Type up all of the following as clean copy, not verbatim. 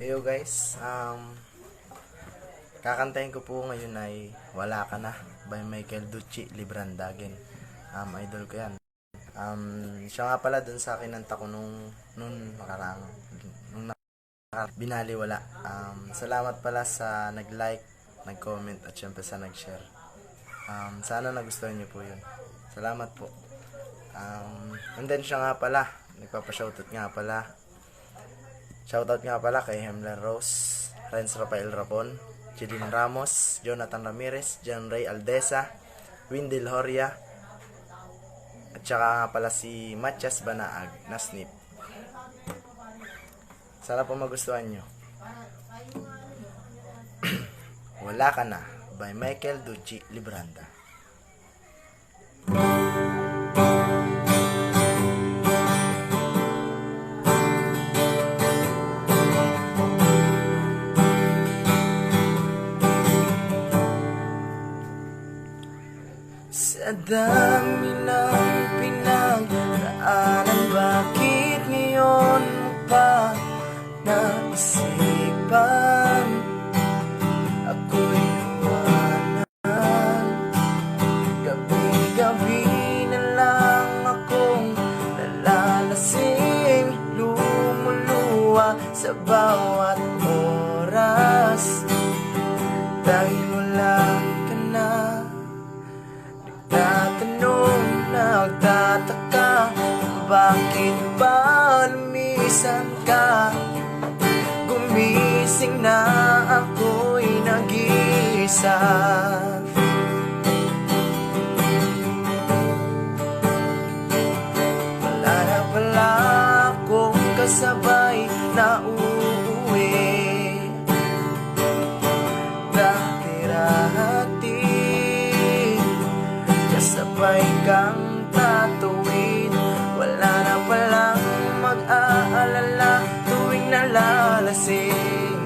Heyo guys, kakantahin ko po ngayon ay Wala Ka Na by Michael Ducci Librandagen. Idol ko yan. Siya nga pala dun sa akin nanta ko nung nakarang binaliwala. Salamat pala sa nag-like, nag-comment at syempre sa nag-share. Sana nagustuhan niyo po yun. Salamat po. And then siya nga pala, nagpapa-shoutout nga pala. Shoutout nga pala kay Hemler Rose, Renz Rafael Rapon, Chilin Ramos, Jonathan Ramirez, John Ray Aldesa, Windel Horia, at saka nga pala si Matias Banaag na Snip. Sana po magustuhan nyo. Wala Ka Na by Michael Ducci Libranda. Sa dami ng pinagdaanan, bakit ngayon mo pa naisipan? Ako'y iwanan, gabi-gabi na lang akong nalalasing, lumuluwa sa bawat oras. Dahil wala ka na, nagtatanong, nagtataka, bakit ba lumisan ka? Gumising na ako'y nag-iisa. Wala na pala akong kasabay na uuwi. Dati-dati kasabay kang tatuwid. Wala na palang mag-aalala tuwing nalalasing.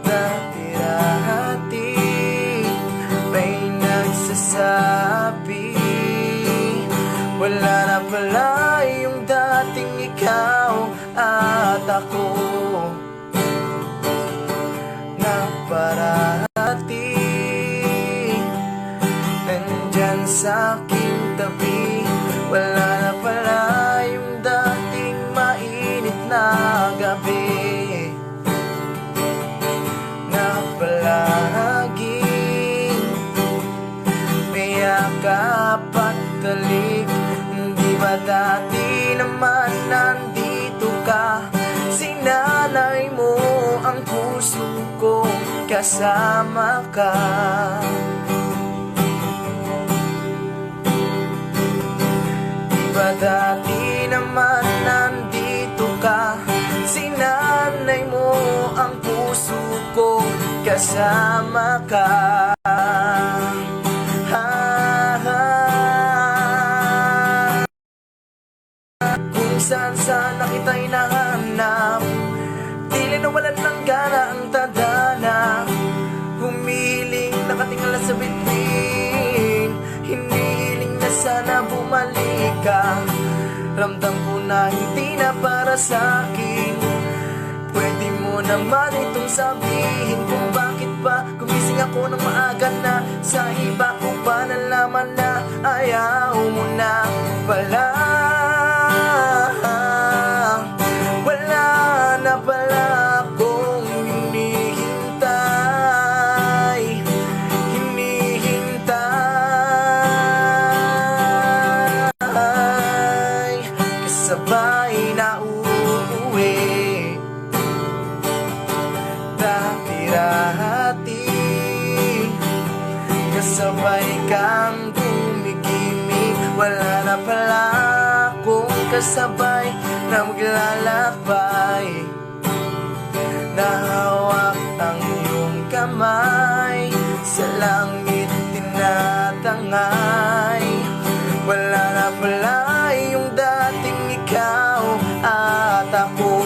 Dati-dati may nagsasabi, wala na pala yung dating ikaw at ako, na parati nandyan sa aking tabi. Wala na pala yung dating mainit na gabi, na palaging may yakap at talik. Hindi ba dati naman nandito ka? Sinalay mo ang puso ko, kasama ka. Diba dati naman nandito ka? Sinanay mo ang puso ko, kasama ka. Kung saan kita hinahanap, tila nawalan ng gana ang tadhana. Humiling, nakatingala sa bituin, hinihiling na sana bumalik ka. Ramdam ko na hindi na para sa akin. Pwede mo naman itong sabihin kung bakit ba gumising ako ng maaga na. Sa iba ko ba nalaman na ayaw mo na pala? Wala na pala akong hinihintay, kasabay na uuwi. Dati-dati kasabay kang gumigimik. Wala na pala akong kasabay na maglalakbay, nahawak ang iyong kamay, sa langit tinatangay. Wala na pala yung dating ikaw at ako,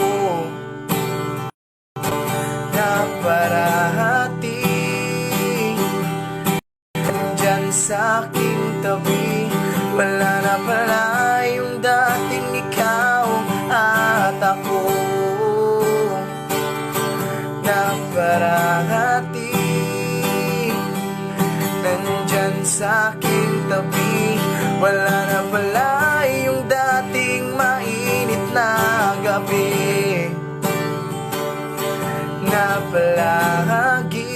na parati nandyan sa aking tabi. Wala na pala yung dating ikaw at ako. parati, nandyan sa aking tabi. Wala na pala yung dating mainit na gabi, na palaging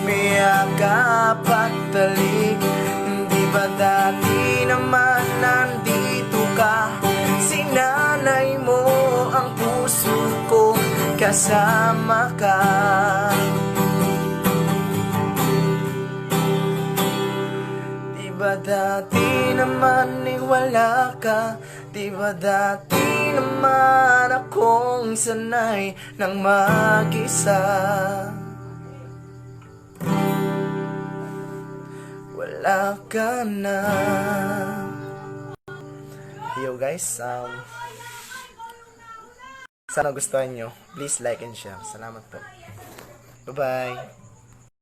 may yakap at talik. Hindi ba dati naman nandito ka? Sinanay mo ang puso ko, kasama ka. Di ba dati naman ay wala ka? Di ba dati naman akong sanay ng mag-isa? Wala ka na. Yo guys, sana gustuhan nyo. Please like and share. Salamat po. Bye-bye.